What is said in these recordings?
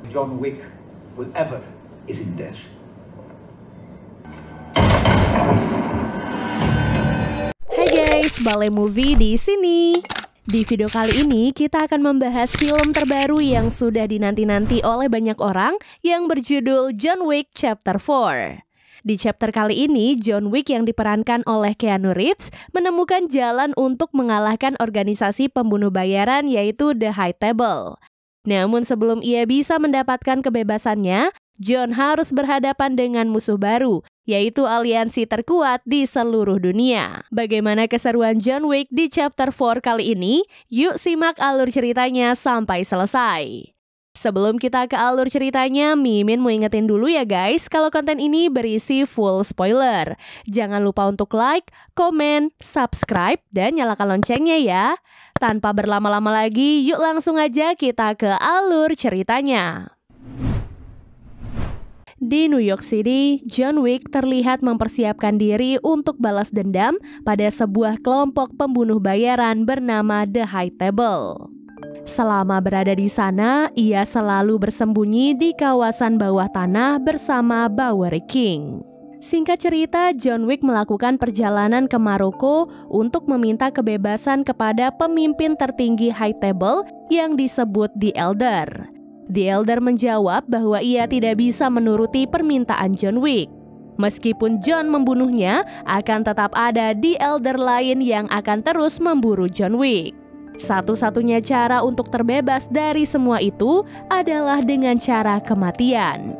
John Wick will ever is in death. Hai guys, Balai Movie di sini. Di video kali ini kita akan membahas film terbaru yang sudah dinanti-nanti oleh banyak orang yang berjudul John Wick Chapter 4. Di chapter kali ini, John Wick yang diperankan oleh Keanu Reeves menemukan jalan untuk mengalahkan organisasi pembunuh bayaran yaitu The High Table. Namun sebelum ia bisa mendapatkan kebebasannya, John harus berhadapan dengan musuh baru, yaitu aliansi terkuat di seluruh dunia. Bagaimana keseruan John Wick di chapter 4 kali ini? Yuk simak alur ceritanya sampai selesai. Sebelum kita ke alur ceritanya, Mimin mau ingetin dulu ya guys, kalau konten ini berisi full spoiler. Jangan lupa untuk like, komen, subscribe, dan nyalakan loncengnya ya. Tanpa berlama-lama lagi, yuk langsung aja kita ke alur ceritanya. Di New York City, John Wick terlihat mempersiapkan diri untuk balas dendam pada sebuah kelompok pembunuh bayaran bernama The High Table. Selama berada di sana, ia selalu bersembunyi di kawasan bawah tanah bersama Bowery King. Singkat cerita, John Wick melakukan perjalanan ke Maroko untuk meminta kebebasan kepada pemimpin tertinggi High Table yang disebut The Elder. The Elder menjawab bahwa ia tidak bisa menuruti permintaan John Wick. Meskipun John membunuhnya, akan tetap ada The Elder lain yang akan terus memburu John Wick. Satu-satunya cara untuk terbebas dari semua itu adalah dengan cara kematian.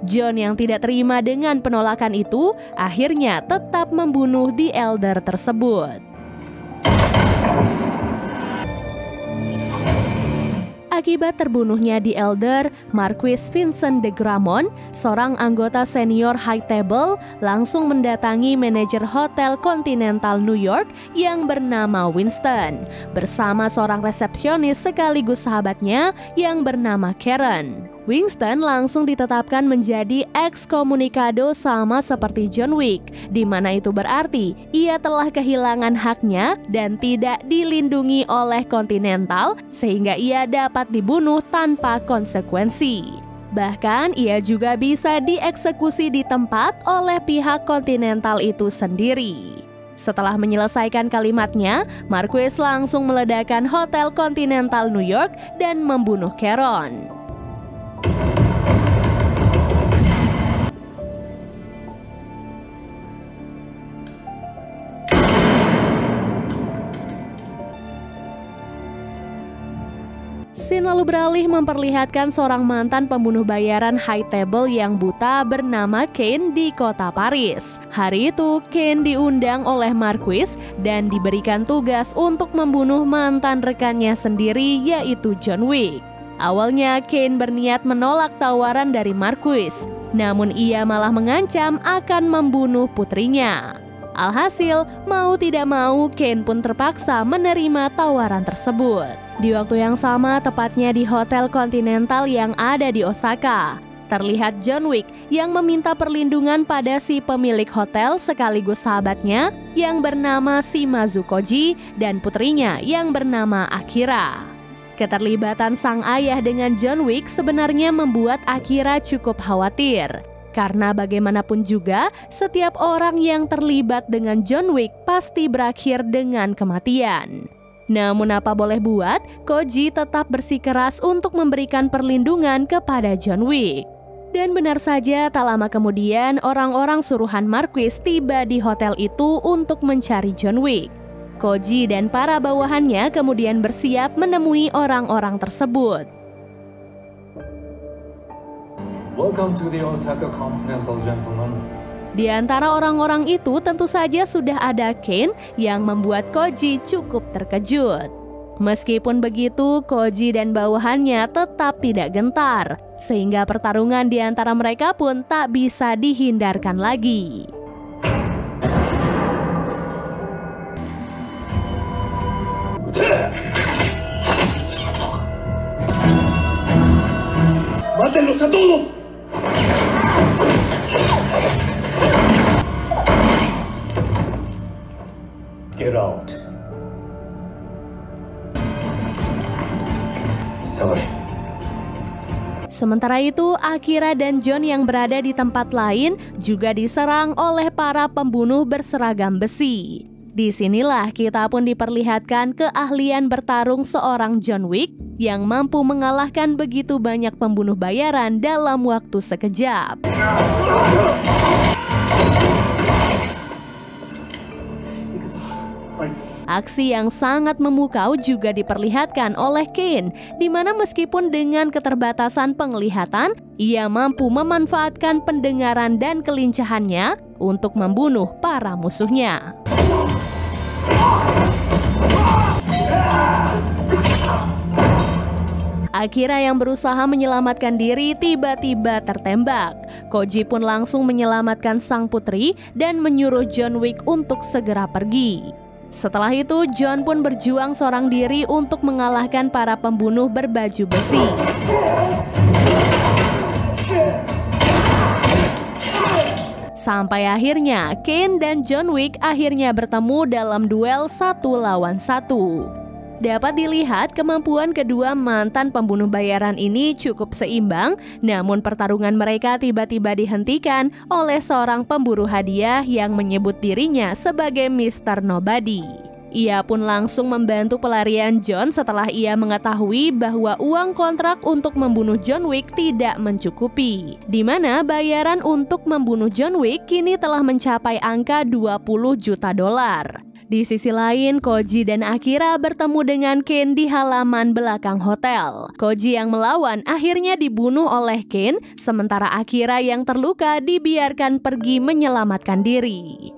John yang tidak terima dengan penolakan itu, akhirnya tetap membunuh The Elder tersebut. Akibat terbunuhnya The Elder, Marquis Vincent de Gramont, seorang anggota senior High Table, langsung mendatangi manajer Hotel Continental New York yang bernama Winston, bersama seorang resepsionis sekaligus sahabatnya yang bernama Karen. Winston langsung ditetapkan menjadi ekskomunikado sama seperti John Wick, di mana itu berarti ia telah kehilangan haknya dan tidak dilindungi oleh Continental sehingga ia dapat dibunuh tanpa konsekuensi. Bahkan ia juga bisa dieksekusi di tempat oleh pihak Continental itu sendiri. Setelah menyelesaikan kalimatnya, Marquis langsung meledakkan Hotel Continental New York dan membunuh Karen. Scene lalu beralih memperlihatkan seorang mantan pembunuh bayaran High Table yang buta bernama Kane di kota Paris. Hari itu, Kane diundang oleh Marquis dan diberikan tugas untuk membunuh mantan rekannya sendiri yaitu John Wick. Awalnya, Kane berniat menolak tawaran dari Marquis, namun ia malah mengancam akan membunuh putrinya. Alhasil, mau tidak mau, Kane pun terpaksa menerima tawaran tersebut. Di waktu yang sama, tepatnya di Hotel Continental yang ada di Osaka, terlihat John Wick yang meminta perlindungan pada si pemilik hotel sekaligus sahabatnya yang bernama Shimazu Koji dan putrinya yang bernama Akira. Keterlibatan sang ayah dengan John Wick sebenarnya membuat Akira cukup khawatir. Karena bagaimanapun juga, setiap orang yang terlibat dengan John Wick pasti berakhir dengan kematian. Namun apa boleh buat, Koji tetap bersikeras untuk memberikan perlindungan kepada John Wick. Dan benar saja, tak lama kemudian orang-orang suruhan Marquis tiba di hotel itu untuk mencari John Wick. Koji dan para bawahannya kemudian bersiap menemui orang-orang tersebut. Welcome to the Osaka Continental, gentlemen. Di antara orang-orang itu tentu saja sudah ada Kane yang membuat Koji cukup terkejut. Meskipun begitu, Koji dan bawahannya tetap tidak gentar, sehingga pertarungan di antara mereka pun tak bisa dihindarkan lagi. ¡Mátenlos a todos! Get out. Sorry. Sementara itu, Akira dan John yang berada di tempat lain juga diserang oleh para pembunuh berseragam besi. Disinilah kita pun diperlihatkan keahlian bertarung seorang John Wick yang mampu mengalahkan begitu banyak pembunuh bayaran dalam waktu sekejap. Aksi yang sangat memukau juga diperlihatkan oleh Kane, di mana meskipun dengan keterbatasan penglihatan, ia mampu memanfaatkan pendengaran dan kelincahannya untuk membunuh para musuhnya. Akira yang berusaha menyelamatkan diri tiba-tiba tertembak. Koji pun langsung menyelamatkan sang putri dan menyuruh John Wick untuk segera pergi. Setelah itu, John pun berjuang seorang diri untuk mengalahkan para pembunuh berbaju besi. Sampai akhirnya, Kane dan John Wick akhirnya bertemu dalam duel 1 lawan 1. Dapat dilihat kemampuan kedua mantan pembunuh bayaran ini cukup seimbang, namun pertarungan mereka tiba-tiba dihentikan oleh seorang pemburu hadiah yang menyebut dirinya sebagai Mr. Nobody. Ia pun langsung membantu pelarian John setelah ia mengetahui bahwa uang kontrak untuk membunuh John Wick tidak mencukupi, di mana bayaran untuk membunuh John Wick kini telah mencapai angka $20 juta. Di sisi lain, Koji dan Akira bertemu dengan Kane di halaman belakang hotel. Koji yang melawan akhirnya dibunuh oleh Kane, sementara Akira yang terluka dibiarkan pergi menyelamatkan diri.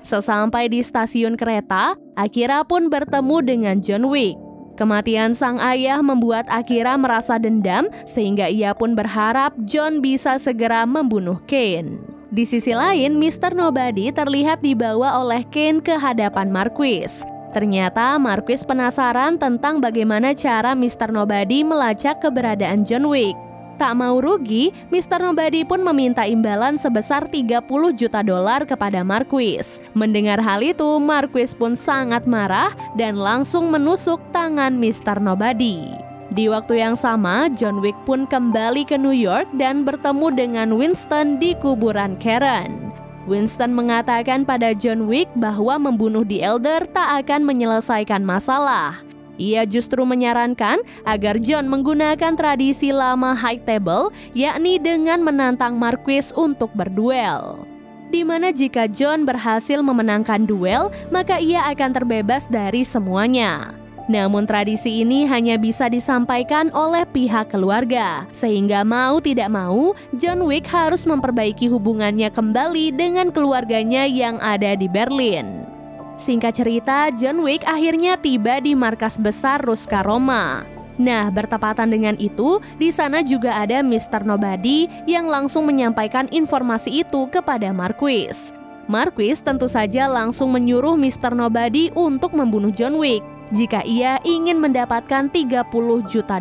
Sesampai di stasiun kereta, Akira pun bertemu dengan John Wick. Kematian sang ayah membuat Akira merasa dendam, sehingga ia pun berharap John bisa segera membunuh Kane. Di sisi lain, Mr. Nobody terlihat dibawa oleh Kane ke hadapan Marquis. Ternyata Marquis penasaran tentang bagaimana cara Mr. Nobody melacak keberadaan John Wick. Tak mau rugi, Mr. Nobody pun meminta imbalan sebesar $30 juta kepada Marquis. Mendengar hal itu, Marquis pun sangat marah dan langsung menusuk tangan Mr. Nobody. Di waktu yang sama, John Wick pun kembali ke New York dan bertemu dengan Winston di kuburan Karen. Winston mengatakan pada John Wick bahwa membunuh The Elder tak akan menyelesaikan masalah. Ia justru menyarankan agar John menggunakan tradisi lama High Table, yakni dengan menantang Marquis untuk berduel. Di mana jika John berhasil memenangkan duel, maka ia akan terbebas dari semuanya. Namun tradisi ini hanya bisa disampaikan oleh pihak keluarga, sehingga mau tidak mau, John Wick harus memperbaiki hubungannya kembali dengan keluarganya yang ada di Berlin. Singkat cerita, John Wick akhirnya tiba di markas besar Ruska Roma. Nah, bertepatan dengan itu, di sana juga ada Mr. Nobody yang langsung menyampaikan informasi itu kepada Marquis. Marquis tentu saja langsung menyuruh Mr. Nobody untuk membunuh John Wick jika ia ingin mendapatkan $30 juta.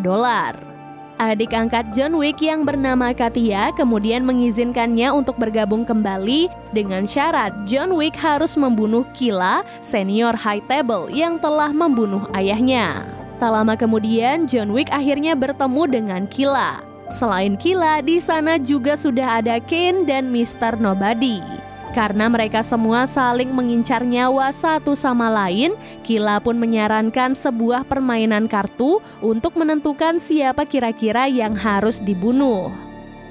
Adik angkat John Wick yang bernama Katia kemudian mengizinkannya untuk bergabung kembali dengan syarat John Wick harus membunuh Killa, senior High Table yang telah membunuh ayahnya. Tak lama kemudian, John Wick akhirnya bertemu dengan Killa. Selain Killa, di sana juga sudah ada Kane dan Mr. Nobody. Karena mereka semua saling mengincar nyawa satu sama lain, Killa pun menyarankan sebuah permainan kartu untuk menentukan siapa kira-kira yang harus dibunuh.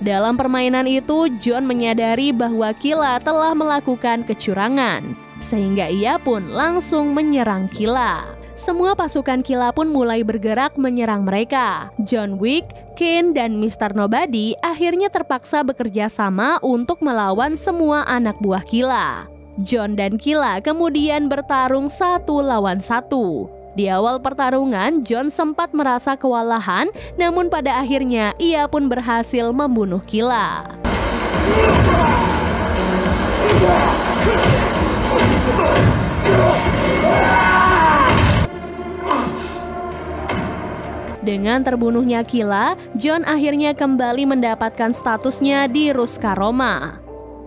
Dalam permainan itu, John menyadari bahwa Killa telah melakukan kecurangan, sehingga ia pun langsung menyerang Killa. Semua pasukan Killa pun mulai bergerak menyerang mereka. John Wick, Kane, dan Mr. Nobody akhirnya terpaksa bekerja sama untuk melawan semua anak buah Killa. John dan Killa kemudian bertarung 1 lawan 1. Di awal pertarungan, John sempat merasa kewalahan, namun pada akhirnya ia pun berhasil membunuh Killa. Dengan terbunuhnya Kila, John akhirnya kembali mendapatkan statusnya di Ruska Roma.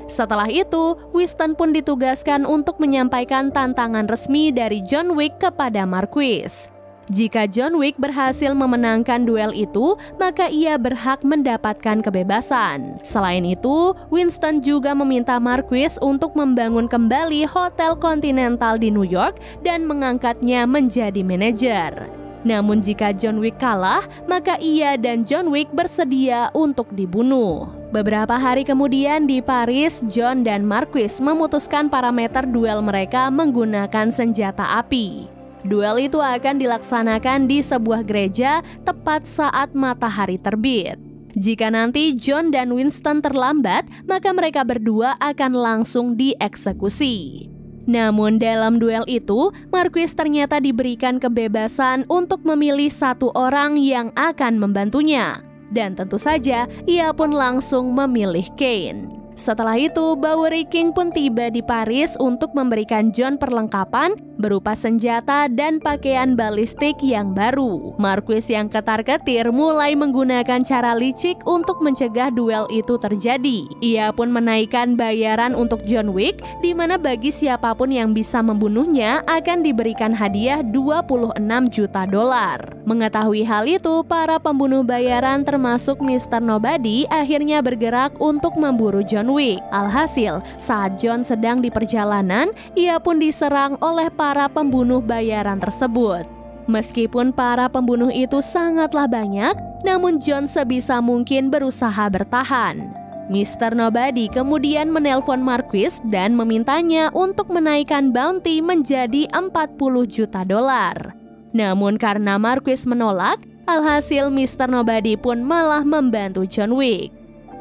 Setelah itu, Winston pun ditugaskan untuk menyampaikan tantangan resmi dari John Wick kepada Marquis. Jika John Wick berhasil memenangkan duel itu, maka ia berhak mendapatkan kebebasan. Selain itu, Winston juga meminta Marquis untuk membangun kembali Hotel Continental di New York dan mengangkatnya menjadi manajer. Namun jika John Wick kalah, maka ia dan John Wick bersedia untuk dibunuh. Beberapa hari kemudian di Paris, John dan Marquis memutuskan parameter duel mereka menggunakan senjata api. Duel itu akan dilaksanakan di sebuah gereja tepat saat matahari terbit. Jika nanti John dan Winston terlambat, maka mereka berdua akan langsung dieksekusi. Namun dalam duel itu, Marquis ternyata diberikan kebebasan untuk memilih satu orang yang akan membantunya. Dan tentu saja, ia pun langsung memilih Caine. Setelah itu, Bowery King pun tiba di Paris untuk memberikan John perlengkapan berupa senjata dan pakaian balistik yang baru. Marquis yang ketar-ketir mulai menggunakan cara licik untuk mencegah duel itu terjadi. Ia pun menaikkan bayaran untuk John Wick, di mana bagi siapapun yang bisa membunuhnya akan diberikan hadiah $26 juta. Mengetahui hal itu, para pembunuh bayaran termasuk Mr. Nobody akhirnya bergerak untuk memburu John Wick. Alhasil, saat John sedang di perjalanan, ia pun diserang oleh para pembunuh bayaran tersebut. Meskipun para pembunuh itu sangatlah banyak, namun John sebisa mungkin berusaha bertahan. Mr. Nobody kemudian menelpon Marquis dan memintanya untuk menaikkan bounty menjadi $40 juta. Namun karena Marquis menolak, alhasil Mr. Nobody pun malah membantu John Wick.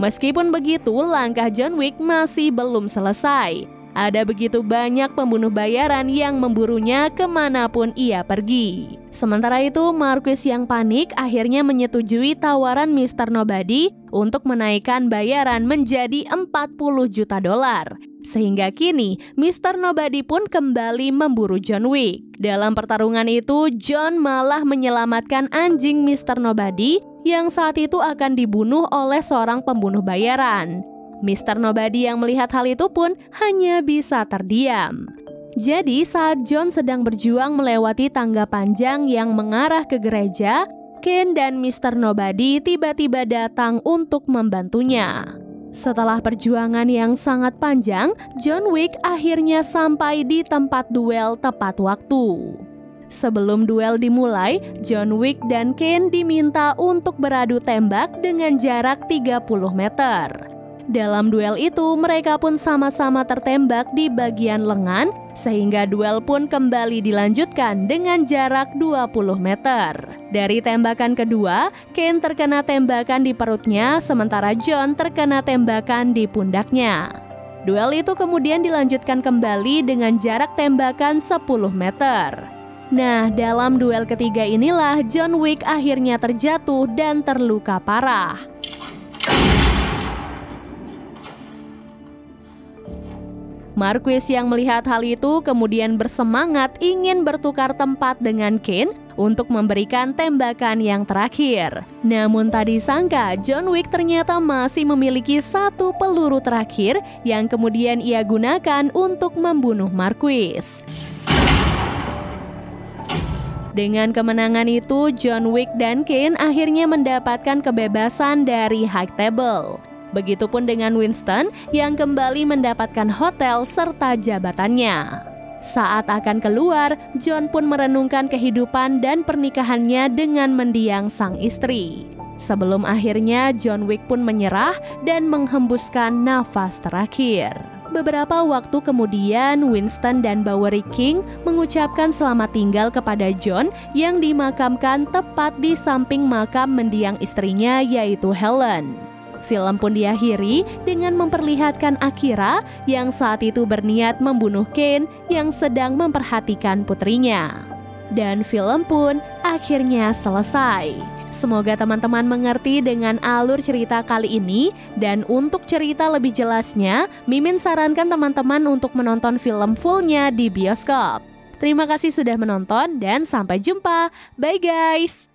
Meskipun begitu, langkah John Wick masih belum selesai. Ada begitu banyak pembunuh bayaran yang memburunya kemanapun ia pergi. Sementara itu, Marquis yang panik akhirnya menyetujui tawaran Mr. Nobody untuk menaikkan bayaran menjadi $40 juta. Sehingga kini, Mr. Nobody pun kembali memburu John Wick. Dalam pertarungan itu, John malah menyelamatkan anjing Mr. Nobody yang saat itu akan dibunuh oleh seorang pembunuh bayaran. Mr. Nobody yang melihat hal itu pun hanya bisa terdiam. Jadi saat John sedang berjuang melewati tangga panjang yang mengarah ke gereja, Caine dan Mr. Nobody tiba-tiba datang untuk membantunya. Setelah perjuangan yang sangat panjang, John Wick akhirnya sampai di tempat duel tepat waktu. Sebelum duel dimulai, John Wick dan Caine diminta untuk beradu tembak dengan jarak 30 meter. Dalam duel itu, mereka pun sama-sama tertembak di bagian lengan, sehingga duel pun kembali dilanjutkan dengan jarak 20 meter. Dari tembakan kedua, Caine terkena tembakan di perutnya, sementara John terkena tembakan di pundaknya. Duel itu kemudian dilanjutkan kembali dengan jarak tembakan 10 meter. Nah, dalam duel ketiga inilah John Wick akhirnya terjatuh dan terluka parah. Marquis yang melihat hal itu kemudian bersemangat ingin bertukar tempat dengan Caine untuk memberikan tembakan yang terakhir. Namun tak disangka, John Wick ternyata masih memiliki satu peluru terakhir yang kemudian ia gunakan untuk membunuh Marquis. Dengan kemenangan itu, John Wick dan Caine akhirnya mendapatkan kebebasan dari High Table. Begitupun dengan Winston yang kembali mendapatkan hotel serta jabatannya. Saat akan keluar, John pun merenungkan kehidupan dan pernikahannya dengan mendiang sang istri. Sebelum akhirnya John Wick pun menyerah dan menghembuskan nafas terakhir. Beberapa waktu kemudian, Winston dan Bowery King mengucapkan selamat tinggal kepada John yang dimakamkan tepat di samping makam mendiang istrinya, yaitu Helen. Film pun diakhiri dengan memperlihatkan Akira yang saat itu berniat membunuh Caine yang sedang memperhatikan putrinya. Dan film pun akhirnya selesai. Semoga teman-teman mengerti dengan alur cerita kali ini, dan untuk cerita lebih jelasnya, Mimin sarankan teman-teman untuk menonton film fullnya di bioskop. Terima kasih sudah menonton dan sampai jumpa. Bye guys!